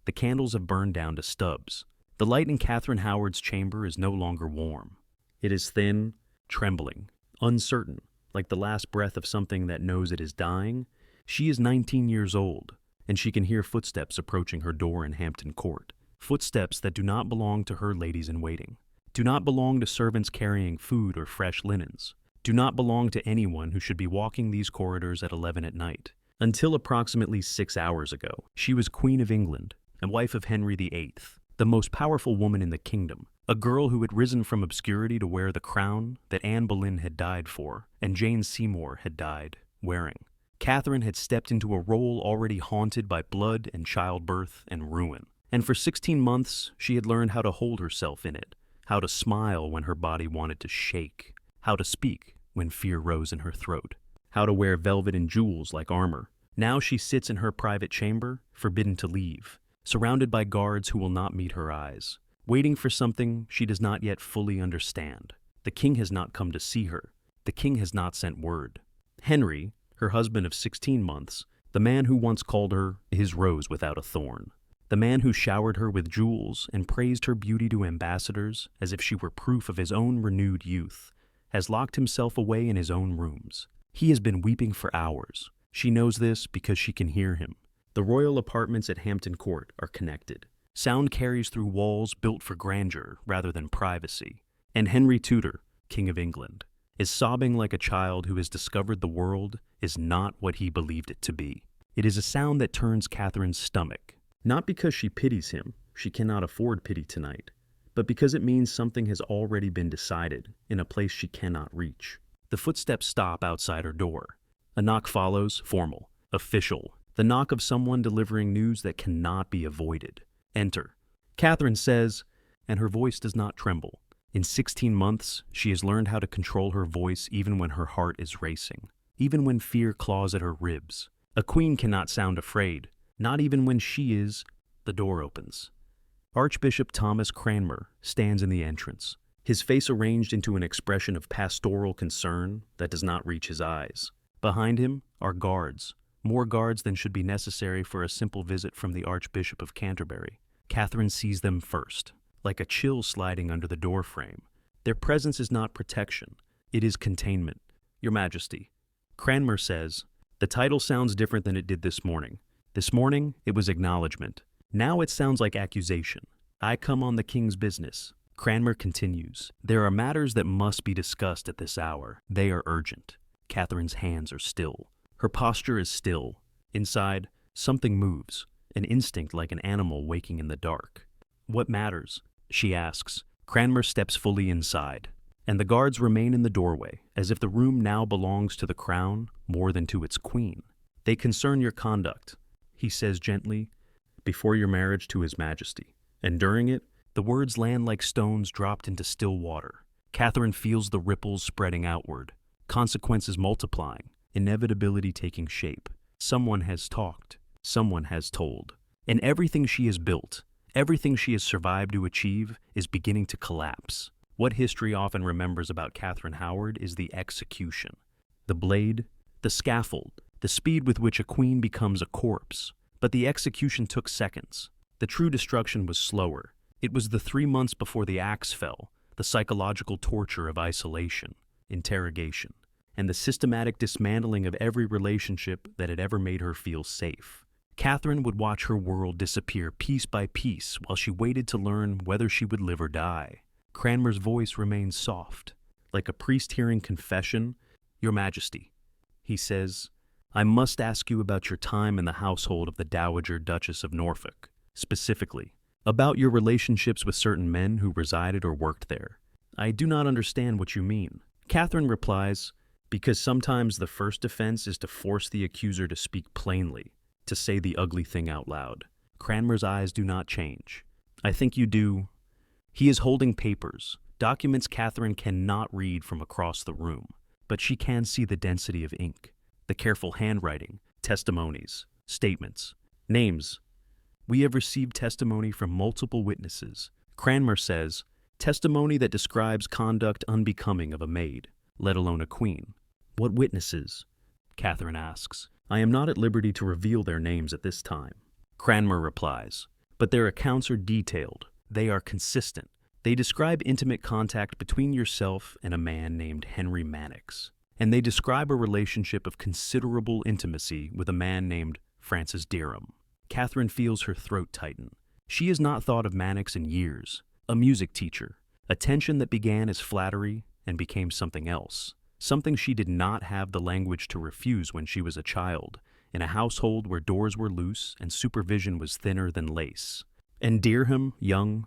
The candles have burned down to stubs. The light in Catherine Howard's chamber is no longer warm. It is thin, trembling, uncertain, like the last breath of something that knows it is dying. She is 19 years old, and she can hear footsteps approaching her door in Hampton Court. Footsteps that do not belong to her ladies-in-waiting, do not belong to servants carrying food or fresh linens, do not belong to anyone who should be walking these corridors at 11 at night. Until approximately 6 hours ago, she was Queen of England and wife of Henry VIII, the most powerful woman in the kingdom, a girl who had risen from obscurity to wear the crown that Anne Boleyn had died for and Jane Seymour had died wearing. Catherine had stepped into a role already haunted by blood and childbirth and ruin. And for 16 months, she had learned how to hold herself in it, how to smile when her body wanted to shake, how to speak when fear rose in her throat, how to wear velvet and jewels like armor. Now she sits in her private chamber, forbidden to leave, surrounded by guards who will not meet her eyes, waiting for something she does not yet fully understand. The king has not come to see her. The king has not sent word. Henry, her husband of 16 months, the man who once called her his rose without a thorn, the man who showered her with jewels and praised her beauty to ambassadors as if she were proof of his own renewed youth, has locked himself away in his own rooms. He has been weeping for hours. She knows this because she can hear him. The royal apartments at Hampton Court are connected. Sound carries through walls built for grandeur rather than privacy. And Henry Tudor, King of England, is sobbing like a child who has discovered the world is not what he believed it to be. It is a sound that turns Catherine's stomach, not because she pities him, she cannot afford pity tonight, but because it means something has already been decided in a place she cannot reach. The footsteps stop outside her door. A knock follows, formal, official, the knock of someone delivering news that cannot be avoided. Enter. Catherine says, and her voice does not tremble. In 16 months, she has learned how to control her voice even when her heart is racing, even when fear claws at her ribs. A queen cannot sound afraid, not even when she is. The door opens. Archbishop Thomas Cranmer stands in the entrance, his face arranged into an expression of pastoral concern that does not reach his eyes. Behind him are guards, more guards than should be necessary for a simple visit from the Archbishop of Canterbury. Catherine sees them first, like a chill sliding under the doorframe. Their presence is not protection, it is containment. Your Majesty. Cranmer says, the title sounds different than it did this morning. This morning, it was acknowledgement. Now it sounds like accusation. I come on the king's business. Cranmer continues, there are matters that must be discussed at this hour. They are urgent. Catherine's hands are still. Her posture is still. Inside, something moves, an instinct like an animal waking in the dark. What matters? She asks. Cranmer steps fully inside, and the guards remain in the doorway, as if the room now belongs to the crown more than to its queen. They concern your conduct, he says gently, before your marriage to His Majesty. And during it, the words land like stones dropped into still water. Catherine feels the ripples spreading outward, consequences multiplying, inevitability taking shape. Someone has talked, someone has told. And everything she has built, everything she has survived to achieve, is beginning to collapse. What history often remembers about Catherine Howard is the execution. The blade, the scaffold, the speed with which a queen becomes a corpse. But the execution took seconds. The true destruction was slower. It was the 3 months before the axe fell, the psychological torture of isolation, interrogation, and the systematic dismantling of every relationship that had ever made her feel safe. Catherine would watch her world disappear piece by piece while she waited to learn whether she would live or die. Cranmer's voice remained soft, like a priest hearing confession. Your Majesty, he says, I must ask you about your time in the household of the Dowager Duchess of Norfolk, specifically, about your relationships with certain men who resided or worked there. I do not understand what you mean. Catherine replies, because sometimes the first defense is to force the accuser to speak plainly, to say the ugly thing out loud. Cranmer's eyes do not change. I think you do. He is holding papers, documents Catherine cannot read from across the room, but she can see the density of ink, the careful handwriting, testimonies, statements, names. We have received testimony from multiple witnesses. Cranmer says, testimony that describes conduct unbecoming of a maid, let alone a queen. What witnesses? Catherine asks. I am not at liberty to reveal their names at this time. Cranmer replies, But their accounts are detailed. They are consistent. They describe intimate contact between yourself and a man named Henry Mannix. And they describe a relationship of considerable intimacy with a man named Francis Derham. Catherine feels her throat tighten. She has not thought of Mannix in years. A music teacher. A tension that began as flattery and became something else. Something she did not have the language to refuse when she was a child, in a household where doors were loose and supervision was thinner than lace. And Derham, young,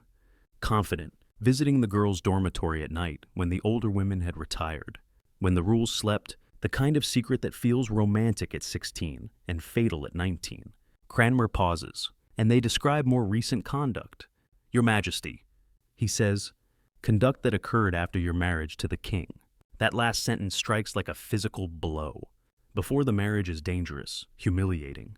confident, visiting the girls' dormitory at night when the older women had retired. When the rules slept, the kind of secret that feels romantic at 16 and fatal at 19. Cranmer pauses, and they describe more recent conduct. Your Majesty, he says, conduct that occurred after your marriage to the king. That last sentence strikes like a physical blow. Before the marriage is dangerous, humiliating,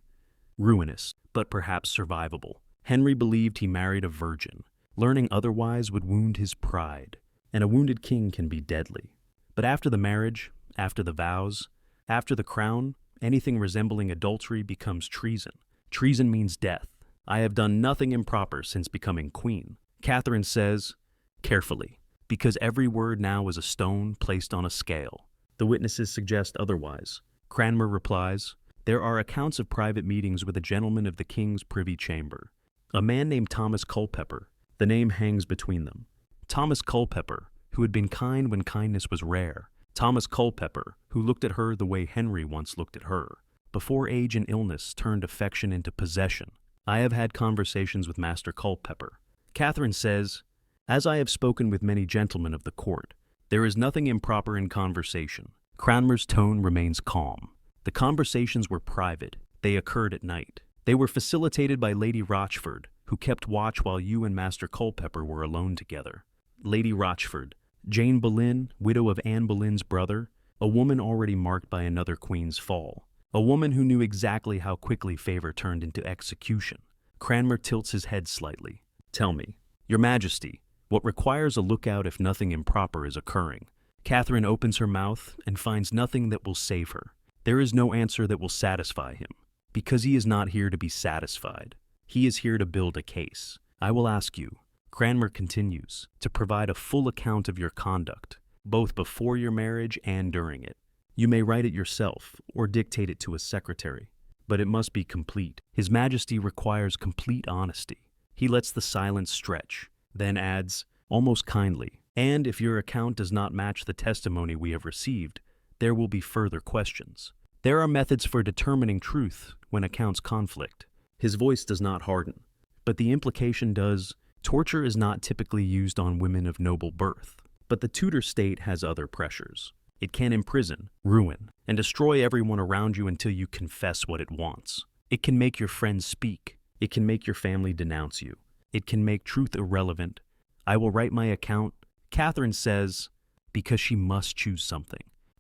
ruinous, but perhaps survivable. Henry believed he married a virgin. Learning otherwise would wound his pride, and a wounded king can be deadly. But after the marriage, after the vows, after the crown, anything resembling adultery becomes treason. Treason means death. I have done nothing improper since becoming queen. Catherine says, carefully, because every word now is a stone placed on a scale. The witnesses suggest otherwise. Cranmer replies, there are accounts of private meetings with a gentleman of the king's privy chamber, a man named Thomas Culpeper. The name hangs between them. Thomas Culpeper, who had been kind when kindness was rare. Thomas Culpeper, who looked at her the way Henry once looked at her, before age and illness turned affection into possession. I have had conversations with Master Culpeper. Catherine says, as I have spoken with many gentlemen of the court, there is nothing improper in conversation. Cranmer's tone remains calm. The conversations were private. They occurred at night. They were facilitated by Lady Rochford, who kept watch while you and Master Culpeper were alone together. Lady Rochford, Jane Boleyn, widow of Anne Boleyn's brother, a woman already marked by another queen's fall. A woman who knew exactly how quickly favor turned into execution. Cranmer tilts his head slightly. Tell me, Your Majesty, what requires a lookout if nothing improper is occurring? Catherine opens her mouth and finds nothing that will save her. There is no answer that will satisfy him, because he is not here to be satisfied. He is here to build a case. I will ask you, Cranmer continues, to provide a full account of your conduct, both before your marriage and during it. You may write it yourself or dictate it to a secretary, but it must be complete. His Majesty requires complete honesty. He lets the silence stretch, then adds, almost kindly, and if your account does not match the testimony we have received, there will be further questions. There are methods for determining truth when accounts conflict. His voice does not harden, but the implication does. Torture is not typically used on women of noble birth, but the Tudor state has other pressures. It can imprison, ruin, and destroy everyone around you until you confess what it wants. It can make your friends speak. It can make your family denounce you. It can make truth irrelevant. I will write my account, Catherine says, because she must choose something.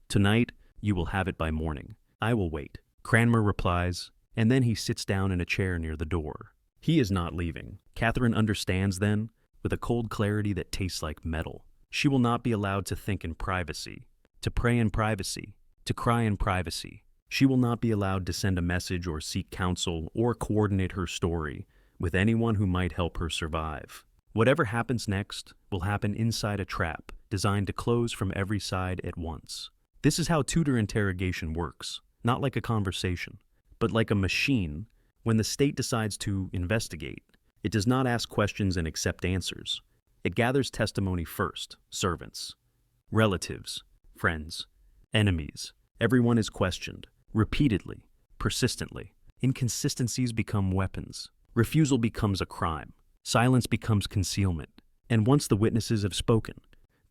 Tonight, you will have it by morning. I will wait. Cranmer replies, and then he sits down in a chair near the door. He is not leaving. Catherine understands then, with a cold clarity that tastes like metal. She will not be allowed to think in privacy, to pray in privacy, to cry in privacy. She will not be allowed to send a message or seek counsel or coordinate her story with anyone who might help her survive. Whatever happens next will happen inside a trap designed to close from every side at once. This is how Tudor interrogation works, not like a conversation, but like a machine. When the state decides to investigate, it does not ask questions and accept answers. It gathers testimony first, servants, relatives, friends, enemies. Everyone is questioned, repeatedly, persistently. Inconsistencies become weapons. Refusal becomes a crime. Silence becomes concealment. And once the witnesses have spoken,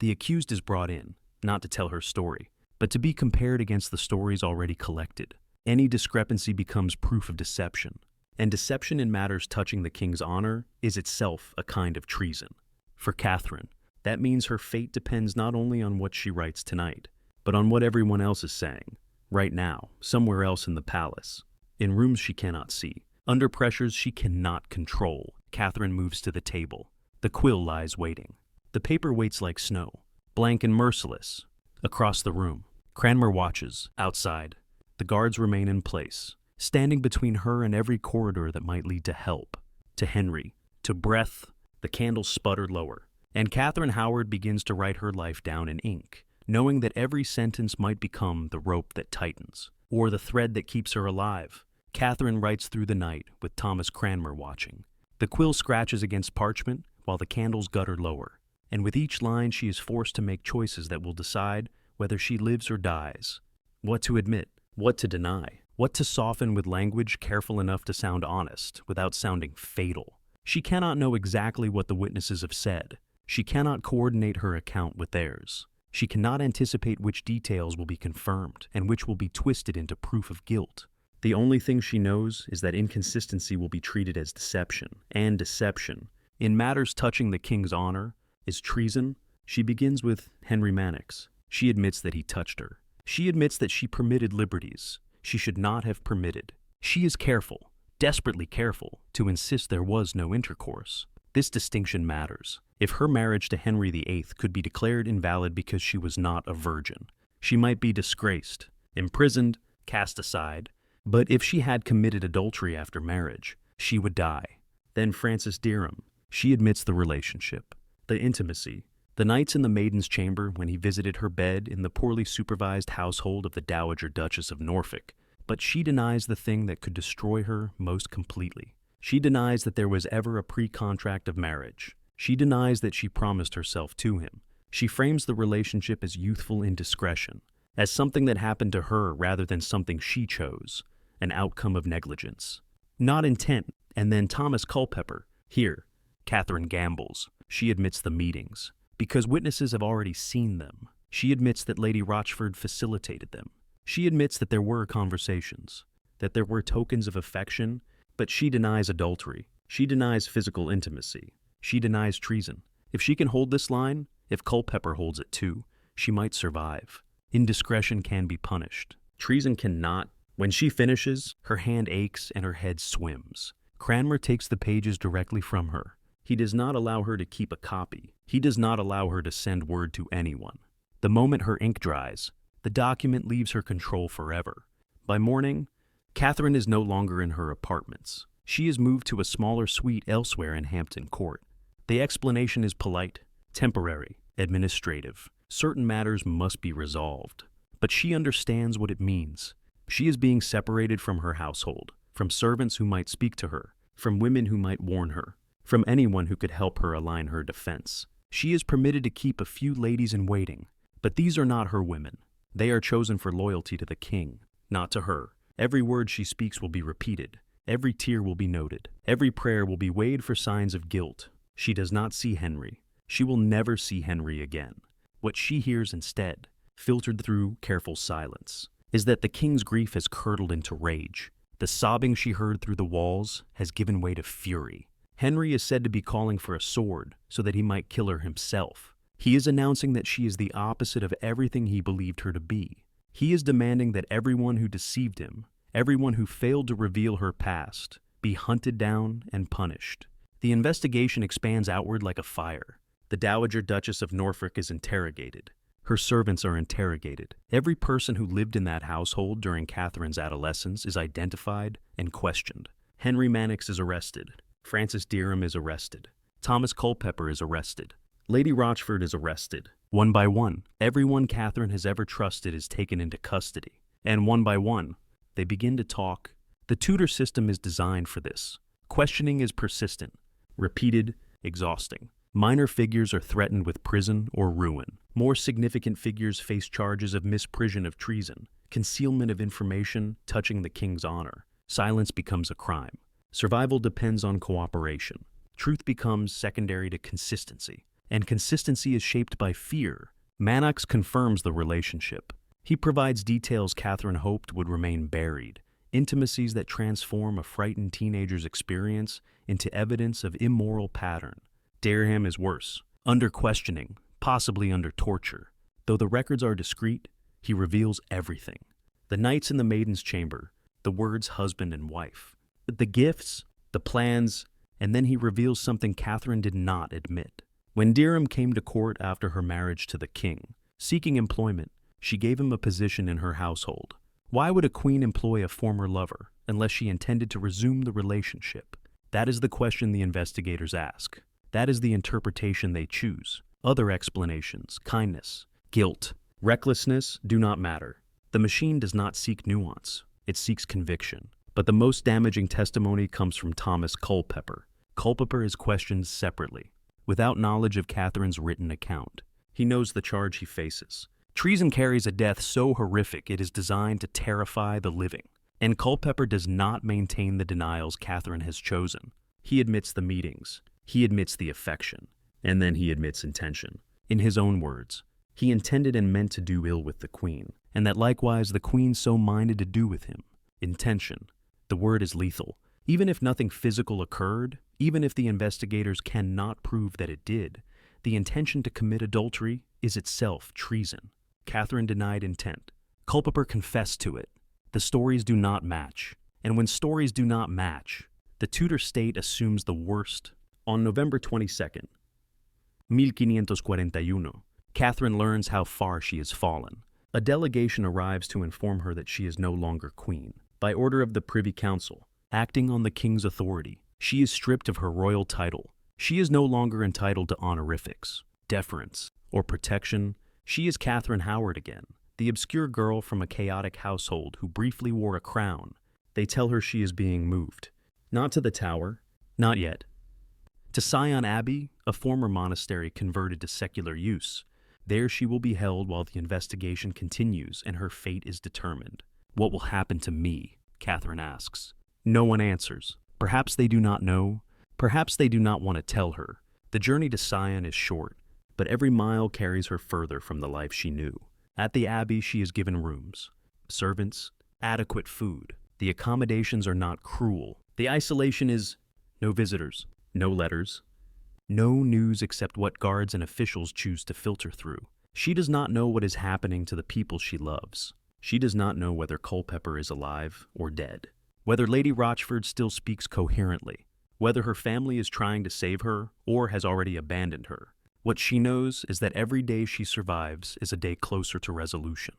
the accused is brought in, not to tell her story, but to be compared against the stories already collected. Any discrepancy becomes proof of deception. And deception in matters touching the king's honor is itself a kind of treason. For Catherine, that means her fate depends not only on what she writes tonight, but on what everyone else is saying, right now, somewhere else in the palace, in rooms she cannot see, under pressures she cannot control. Catherine moves to the table. The quill lies waiting. The paper waits like snow, blank and merciless. Across the room, Cranmer watches, outside. The guards remain in place, standing between her and every corridor that might lead to help, to Henry, to breath, the candles sputter lower, and Catherine Howard begins to write her life down in ink, knowing that every sentence might become the rope that tightens, or the thread that keeps her alive. Catherine writes through the night with Thomas Cranmer watching. The quill scratches against parchment while the candles gutter lower, and with each line she is forced to make choices that will decide whether she lives or dies. What to admit, what to deny, what to soften with language careful enough to sound honest without sounding fatal. She cannot know exactly what the witnesses have said. She cannot coordinate her account with theirs. She cannot anticipate which details will be confirmed and which will be twisted into proof of guilt. The only thing she knows is that inconsistency will be treated as deception, and deception, in matters touching the king's honor, is treason. She begins with Henry Mannix. She admits that he touched her. She admits that she permitted liberties she should not have permitted. She is careful, desperately careful, to insist there was no intercourse. This distinction matters. If her marriage to Henry VIII could be declared invalid because she was not a virgin, she might be disgraced, imprisoned, cast aside. But if she had committed adultery after marriage, she would die. Then Frances Dereham. She admits the relationship, the intimacy, the nights in the maiden's chamber when he visited her bed in the poorly supervised household of the Dowager Duchess of Norfolk. But she denies the thing that could destroy her most completely. She denies that there was ever a pre-contract of marriage. She denies that she promised herself to him. She frames the relationship as youthful indiscretion, as something that happened to her rather than something she chose, an outcome of negligence. Not intent. And then Thomas Culpeper. Here, Catherine gambles. She admits the meetings, because witnesses have already seen them. She admits that Lady Rochford facilitated them. She admits that there were conversations, that there were tokens of affection, but she denies adultery. She denies physical intimacy. She denies treason. If she can hold this line, if Culpeper holds it too, she might survive. Indiscretion can be punished. Treason cannot. When she finishes, her hand aches and her head swims. Cranmer takes the pages directly from her. He does not allow her to keep a copy. He does not allow her to send word to anyone. The moment her ink dries, the document leaves her control forever. By morning, Catherine is no longer in her apartments. She is moved to a smaller suite elsewhere in Hampton Court. The explanation is polite, temporary, administrative. Certain matters must be resolved. But she understands what it means. She is being separated from her household, from servants who might speak to her, from women who might warn her, from anyone who could help her align her defense. She is permitted to keep a few ladies in waiting, but these are not her women. They are chosen for loyalty to the king, not to her. Every word she speaks will be repeated. Every tear will be noted. Every prayer will be weighed for signs of guilt. She does not see Henry. She will never see Henry again. What she hears instead, filtered through careful silence, is that the king's grief has curdled into rage. The sobbing she heard through the walls has given way to fury. Henry is said to be calling for a sword so that he might kill her himself. He is announcing that she is the opposite of everything he believed her to be. He is demanding that everyone who deceived him, everyone who failed to reveal her past, be hunted down and punished. The investigation expands outward like a fire. The Dowager Duchess of Norfolk is interrogated. Her servants are interrogated. Every person who lived in that household during Catherine's adolescence is identified and questioned. Henry Mannix is arrested. Frances Dereham is arrested. Thomas Culpeper is arrested. Lady Rochford is arrested. One by one, everyone Catherine has ever trusted is taken into custody. And one by one, they begin to talk. The Tudor system is designed for this. Questioning is persistent, repeated, exhausting. Minor figures are threatened with prison or ruin. More significant figures face charges of misprision of treason, concealment of information touching the king's honor. Silence becomes a crime. Survival depends on cooperation. Truth becomes secondary to consistency, and consistency is shaped by fear. Mannix confirms the relationship. He provides details Catherine hoped would remain buried, intimacies that transform a frightened teenager's experience into evidence of immoral pattern. Dereham is worse, under questioning, possibly under torture. Though the records are discreet, he reveals everything. The nights in the maiden's chamber, the words husband and wife, the gifts, the plans, and then he reveals something Catherine did not admit. When Dereham came to court after her marriage to the king, seeking employment, she gave him a position in her household. Why would a queen employ a former lover unless she intended to resume the relationship? That is the question the investigators ask. That is the interpretation they choose. Other explanations, kindness, guilt, recklessness do not matter. The machine does not seek nuance. It seeks conviction. But the most damaging testimony comes from Thomas Culpeper. Culpeper is questioned separately, without knowledge of Catherine's written account. He knows the charge he faces. Treason carries a death so horrific it is designed to terrify the living. And Culpeper does not maintain the denials Catherine has chosen. He admits the meetings. He admits the affection. And then he admits intention. In his own words, he intended and meant to do ill with the queen, and that likewise the queen so minded to do with him. Intention. The word is lethal. Even if nothing physical occurred, even if the investigators cannot prove that it did, the intention to commit adultery is itself treason. Catherine denied intent. Culpeper confessed to it. The stories do not match. And when stories do not match, the Tudor state assumes the worst. On November 22nd, 1541, Catherine learns how far she has fallen. A delegation arrives to inform her that she is no longer queen. By order of the Privy Council, acting on the king's authority, she is stripped of her royal title. She is no longer entitled to honorifics, deference, or protection. She is Catherine Howard again, the obscure girl from a chaotic household who briefly wore a crown. They tell her she is being moved. Not to the Tower, not yet. To Sion Abbey, a former monastery converted to secular use. There she will be held while the investigation continues and her fate is determined. What will happen to me? Catherine asks. No one answers. Perhaps they do not know. Perhaps they do not want to tell her. The journey to Sion is short, but every mile carries her further from the life she knew. At the abbey, she is given rooms, servants, adequate food. The accommodations are not cruel. The isolation is no visitors, no letters, no news except what guards and officials choose to filter through. She does not know what is happening to the people she loves. She does not know whether Culpeper is alive or dead, whether Lady Rochford still speaks coherently, whether her family is trying to save her or has already abandoned her. What she knows is that every day she survives is a day closer to resolution.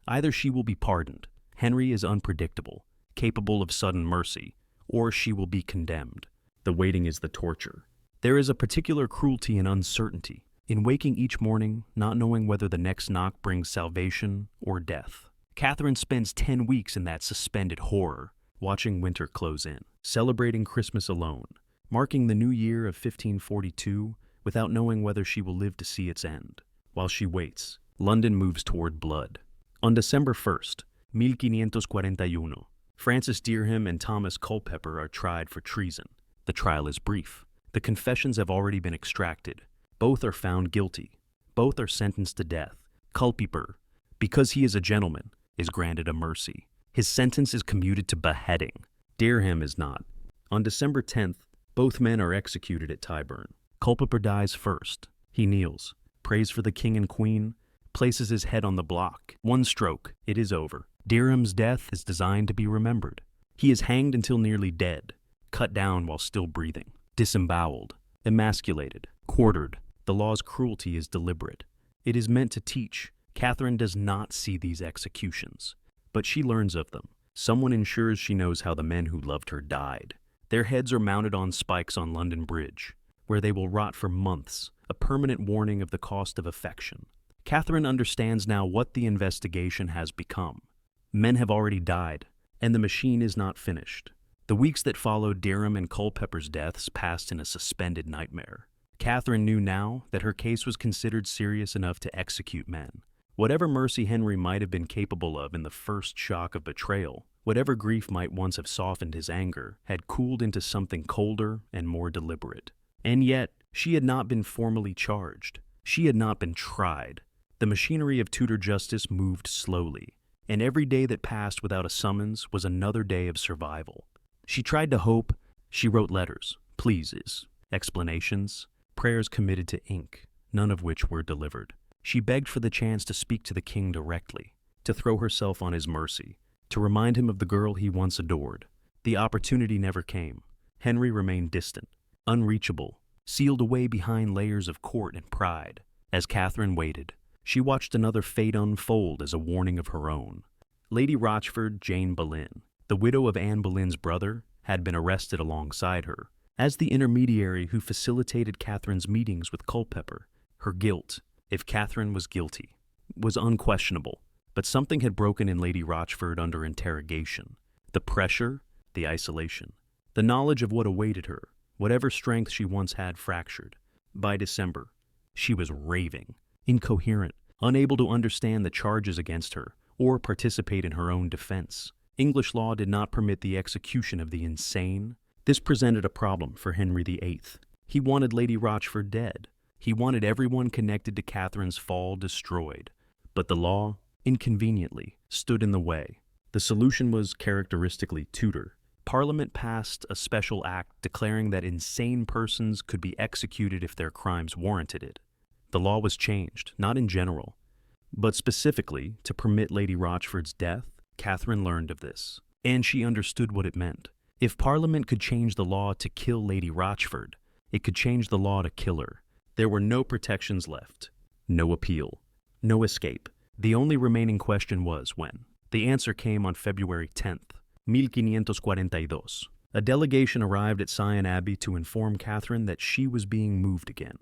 Either she will be pardoned, Henry is unpredictable, capable of sudden mercy, or she will be condemned. The waiting is the torture. There is a particular cruelty and uncertainty in waking each morning, not knowing whether the next knock brings salvation or death. Catherine spends 10 weeks in that suspended horror, watching winter close in, celebrating Christmas alone, marking the new year of 1542 without knowing whether she will live to see its end. While she waits, London moves toward blood. On December 1st, 1541, Francis Dereham and Thomas Culpeper are tried for treason. The trial is brief. The confessions have already been extracted. Both are found guilty. Both are sentenced to death. Culpeper, because he is a gentleman, is granted a mercy. His sentence is commuted to beheading. Dereham is not. On December 10th, both men are executed at Tyburn. Culpeper dies first. He kneels, prays for the king and queen, places his head on the block. One stroke, it is over. Dereham's death is designed to be remembered. He is hanged until nearly dead, cut down while still breathing, disemboweled, emasculated, quartered. The law's cruelty is deliberate. It is meant to teach. Catherine does not see these executions, but she learns of them. Someone ensures she knows how the men who loved her died. Their heads are mounted on spikes on London Bridge, where they will rot for months, a permanent warning of the cost of affection. Catherine understands now what the investigation has become. Men have already died, and the machine is not finished. The weeks that followed Dereham and Culpeper's deaths passed in a suspended nightmare. Catherine knew now that her case was considered serious enough to execute men. Whatever mercy Henry might have been capable of in the first shock of betrayal, whatever grief might once have softened his anger, had cooled into something colder and more deliberate. And yet, she had not been formally charged. She had not been tried. The machinery of Tudor justice moved slowly, and every day that passed without a summons was another day of survival. She tried to hope. She wrote letters, pleases, explanations, prayers committed to ink, none of which were delivered. She begged for the chance to speak to the king directly, to throw herself on his mercy, to remind him of the girl he once adored. The opportunity never came. Henry remained distant, unreachable, sealed away behind layers of court and pride. As Catherine waited, she watched another fate unfold as a warning of her own. Lady Rochford, Jane Boleyn, the widow of Anne Boleyn's brother, had been arrested alongside her. As the intermediary who facilitated Catherine's meetings with Culpeper, her guilt, if Catherine was guilty, was unquestionable. But something had broken in Lady Rochford under interrogation. The pressure, the isolation, the knowledge of what awaited her, whatever strength she once had fractured. By December, she was raving, incoherent, unable to understand the charges against her or participate in her own defense. English law did not permit the execution of the insane. This presented a problem for Henry VIII. He wanted Lady Rochford dead. He wanted everyone connected to Catherine's fall destroyed. But the law, inconveniently, stood in the way. The solution was characteristically Tudor. Parliament passed a special act declaring that insane persons could be executed if their crimes warranted it. The law was changed, not in general, but specifically to permit Lady Rochford's death. Catherine learned of this, and she understood what it meant. If Parliament could change the law to kill Lady Rochford, it could change the law to kill her. There were no protections left, no appeal, no escape. The only remaining question was when. The answer came on February 10th, 1542. A delegation arrived at Sion Abbey to inform Catherine that she was being moved again.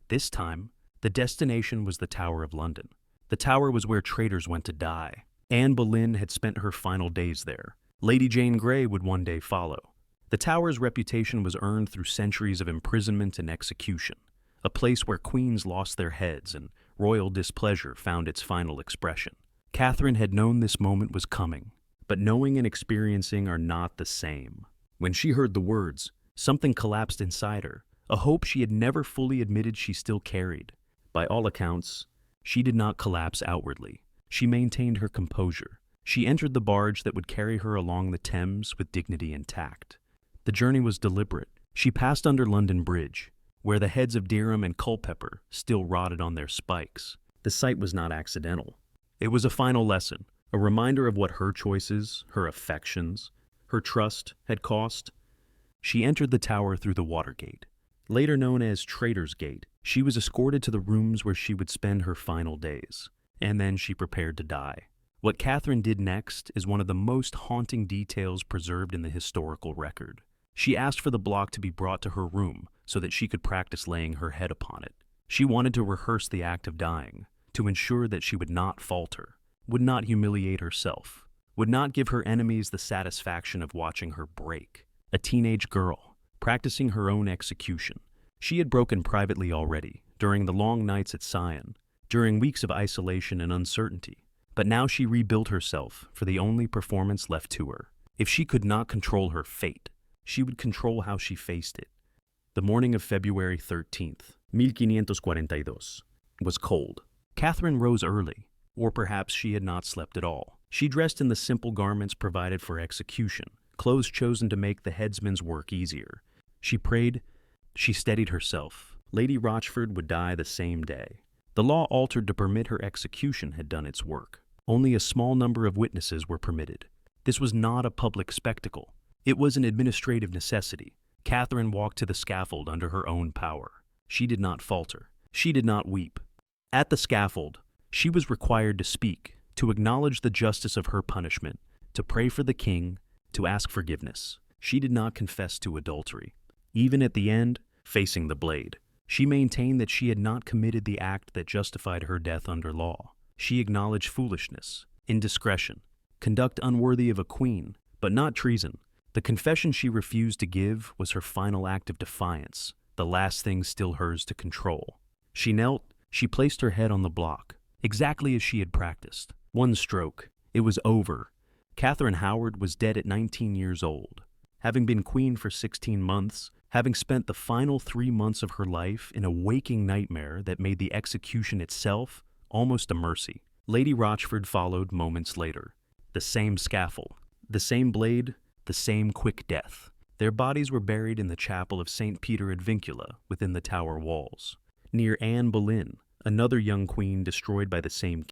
This time, the destination was the Tower of London. The Tower was where traitors went to die. Anne Boleyn had spent her final days there. Lady Jane Grey would one day follow. The Tower's reputation was earned through centuries of imprisonment and execution, a place where queens lost their heads and royal displeasure found its final expression. Catherine had known this moment was coming, but knowing and experiencing are not the same. When she heard the words, something collapsed inside her, a hope she had never fully admitted she still carried. By all accounts, she did not collapse outwardly. She maintained her composure. She entered the barge that would carry her along the Thames with dignity and tact. The journey was deliberate. She passed under London Bridge, where the heads of Derham and Culpeper still rotted on their spikes. The sight was not accidental. It was a final lesson, a reminder of what her choices, her affections, her trust had cost. She entered the Tower through the Watergate. Later known as Traitor's Gate, she was escorted to the rooms where she would spend her final days, and then she prepared to die. What Catherine did next is one of the most haunting details preserved in the historical record. She asked for the block to be brought to her room so that she could practice laying her head upon it. She wanted to rehearse the act of dying, to ensure that she would not falter, would not humiliate herself, would not give her enemies the satisfaction of watching her break. A teenage girl, practicing her own execution. She had broken privately already, during the long nights at Sion, during weeks of isolation and uncertainty. But now she rebuilt herself for the only performance left to her. If she could not control her fate, she would control how she faced it. The morning of February 13th, 1542, was cold. Catherine rose early, or perhaps she had not slept at all. She dressed in the simple garments provided for execution, clothes chosen to make the headsman's work easier. She prayed, she steadied herself. Lady Rochford would die the same day. The law altered to permit her execution had done its work. Only a small number of witnesses were permitted. This was not a public spectacle. It was an administrative necessity. Catherine walked to the scaffold under her own power. She did not falter. She did not weep. At the scaffold, she was required to speak, to acknowledge the justice of her punishment, to pray for the king, to ask forgiveness. She did not confess to adultery. Even at the end, facing the blade, she maintained that she had not committed the act that justified her death under law. She acknowledged foolishness, indiscretion, conduct unworthy of a queen, but not treason. The confession she refused to give was her final act of defiance, the last thing still hers to control. She knelt, she placed her head on the block, exactly as she had practiced. One stroke, it was over. Catherine Howard was dead at 19 years old. Having been queen for 16 months, having spent the final 3 months of her life in a waking nightmare that made the execution itself almost a mercy. Lady Rochford followed moments later. The same scaffold, the same blade, the same quick death. Their bodies were buried in the chapel of St. Peter ad Vincula within the Tower walls. Near Anne Boleyn, another young queen destroyed by the same